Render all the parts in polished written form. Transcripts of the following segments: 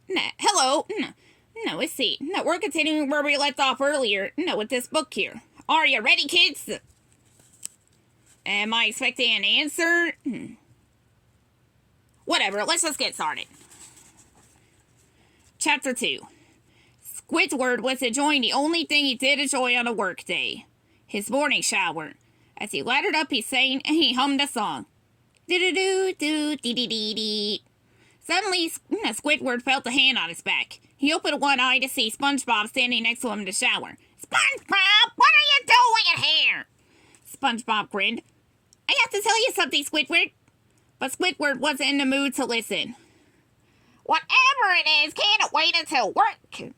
Hello. No, let's see. No, we're continuing where we left off earlier. No, with this book here. Are you ready, kids? Am I expecting an answer? Whatever, let's just get started. Chapter 2. Squidward was enjoying the only thing he did enjoy on a work day. His morning shower. As he lathered up, he sang and he hummed a song. Do-do-do-do-dee-dee-dee-dee. Suddenly, Squidward felt a hand on his back. He opened one eye to see SpongeBob standing next to him in the shower. SpongeBob, what are you doing here? SpongeBob grinned. I have to tell you something, Squidward. But Squidward wasn't in the mood to listen. Whatever it is, can't wait until work.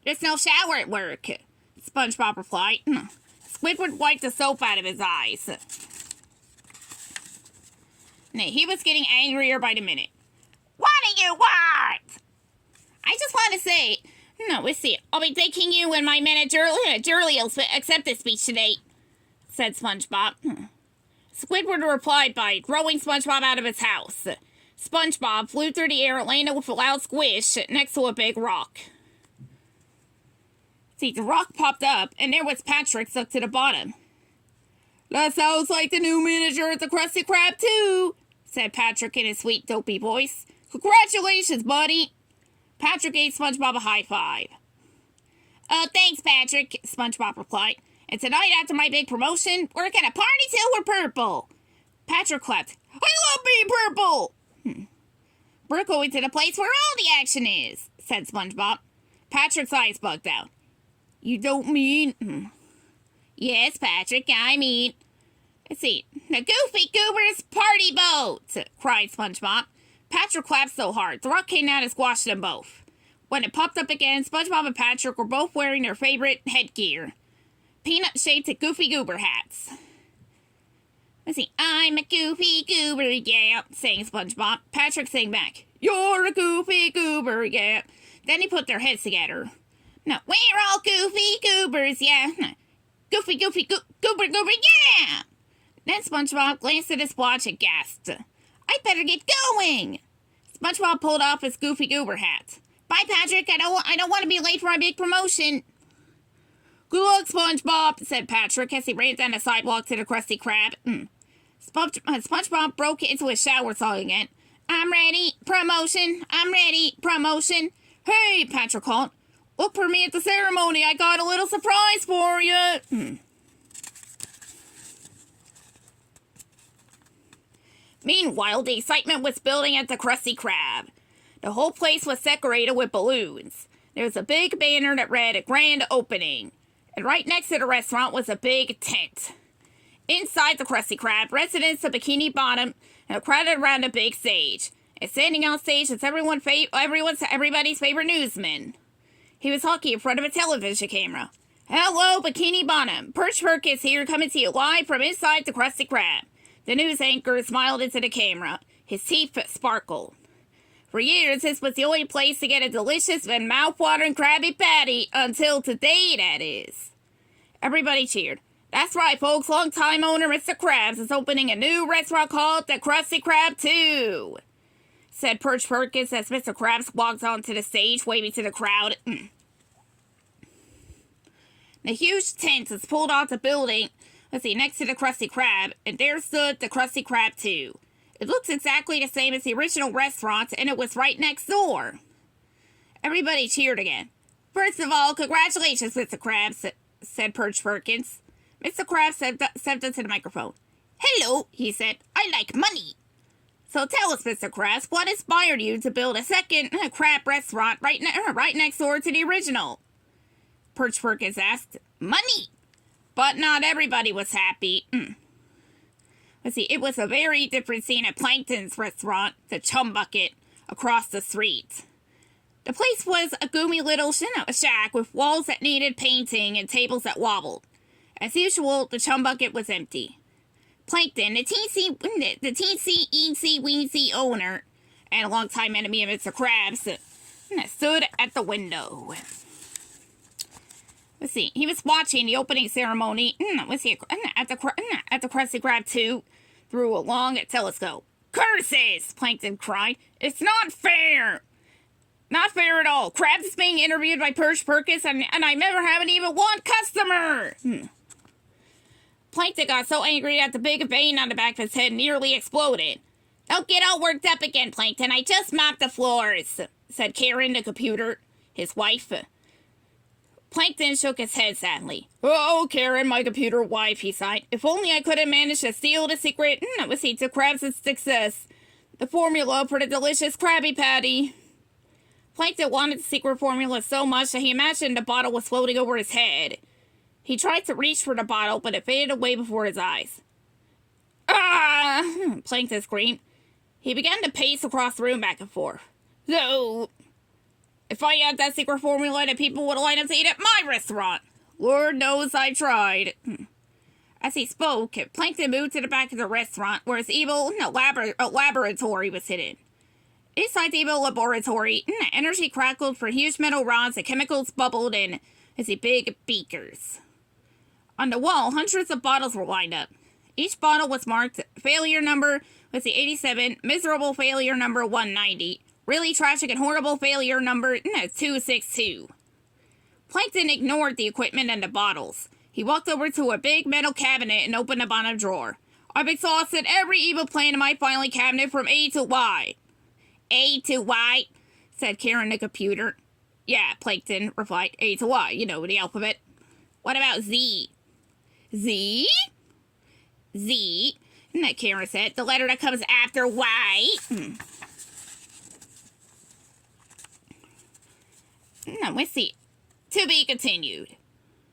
There's no shower at work, SpongeBob replied. Squidward wiped the soap out of his eyes. He was getting angrier by the minute. What do you want? I just want to say, let's see, I'll be taking you and my managerial acceptance speech today, said SpongeBob. Squidward replied by throwing SpongeBob out of his house. SpongeBob flew through the air and landed with a loud squish next to a big rock. See, the rock popped up, and there was Patrick stuck to the bottom. That sounds like the new manager at the Krusty Krab, too, said Patrick in his sweet, dopey voice. Congratulations, buddy. Patrick gave SpongeBob a high five. Thanks, Patrick, SpongeBob replied. And tonight, after my big promotion, we're gonna party till we're purple. Patrick clapped. I love being purple! We're going to the place where all the action is, said SpongeBob. Patrick's eyes bugged out. You don't mean... Yes, Patrick, I mean... Let's see. The Goofy Goober's party boat, cried SpongeBob. Patrick clapped so hard, the rock came down and squashed them both. When it popped up again, SpongeBob and Patrick were both wearing their favorite headgear. Peanut-shaped Goofy Goober hats. Let's see. I'm a Goofy Goober, yeah, sang SpongeBob. Patrick sang back. You're a Goofy Goober, yeah. Then he put their heads together. No, we're all Goofy Goobers, yeah. Goofy Goober, yeah! Then SpongeBob glanced at his watch and gasped. I better get going! SpongeBob pulled off his Goofy Goober hat. Bye, Patrick. I don't want to be late for my big promotion. Good luck, SpongeBob, said Patrick as he ran down the sidewalk to the Krusty Krab. SpongeBob broke into his shower song again. I'm ready, promotion. I'm ready, promotion. Hey, Patrick called. Look for me at the ceremony. I got a little surprise for you. Meanwhile, the excitement was building at the Krusty Krab. The whole place was decorated with balloons. There was a big banner that read, Grand Opening. And right next to the restaurant was a big tent. Inside the Krusty Krab, residents of Bikini Bottom crowded around a big stage. And standing on stage was everybody's favorite newsman. He was talking in front of a television camera. Hello, Bikini Bottom. Perch Perkins here, coming to you live from inside the Krusty Krab. The news anchor smiled into the camera. His teeth sparkled. For years, this was the only place to get a delicious and mouth-watering Krabby Patty, until today, that is. Everybody cheered. That's right, folks. Long-time owner Mr. Krabs is opening a new restaurant called the Krusty Krab 2, said Perch Perkins as Mr. Krabs walked onto the stage, waving to the crowd. The huge tent was pulled off the building, next to the Krusty Krab, and there stood the Krusty Krab 2. It looks exactly the same as the original restaurant, and it was right next door. Everybody cheered again. First of all, congratulations, Mr. Krabs, said Perch Perkins. Mr. Krabs stepped into the microphone. Hello, he said. I like money. So tell us, Mr. Krabs, what inspired you to build a second crab restaurant right next door to the original? Perch Perkins asked. Money! But not everybody was happy. It was a very different scene at Plankton's restaurant, the Chum Bucket, across the street. The place was a gloomy little shack with walls that needed painting and tables that wobbled. As usual, the Chum Bucket was empty. Plankton, the teensy-weensy owner, and a longtime enemy of Mr. Krabs, stood at the window. He was watching the opening ceremony at the Krusty Krab 2 through a long telescope. Curses! Plankton cried. It's not fair! Not fair at all. Krabs is being interviewed by Perch Perkins, and I never haven't even one customer. Plankton got so angry that the big vein on the back of his head nearly exploded. Don't get all worked up again, Plankton. I just mopped the floors, said Karen, the computer, his wife. Plankton shook his head sadly. Oh, Karen, my computer wife, he sighed. If only I could have managed to steal the secret recipe to Krabs' success. The formula for the delicious Krabby Patty. Plankton wanted the secret formula so much that he imagined the bottle was floating over his head. He tried to reach for the bottle, but it faded away before his eyes. Ah! Plankton screamed. He began to pace across the room back and forth. So, if I had that secret formula, then people would line up to eat at my restaurant. Lord knows I tried. As he spoke, Plankton moved to the back of the restaurant where his evil laboratory was hidden. Inside the evil laboratory, energy crackled for huge metal rods and chemicals bubbled in as big beakers. On the wall, hundreds of bottles were lined up. Each bottle was marked failure number was the 87, miserable failure number 190, really tragic and horrible failure number 262. Plankton ignored the equipment and the bottles. He walked over to a big metal cabinet and opened the bottom drawer. I've exhausted every evil plan in my filing cabinet from A to Y. A to Y, said Karen the computer. Yeah, Plankton replied. A to Y, the alphabet. What about Z? Z? Z, Karen said. The letter that comes after Y. Let's see. To be continued.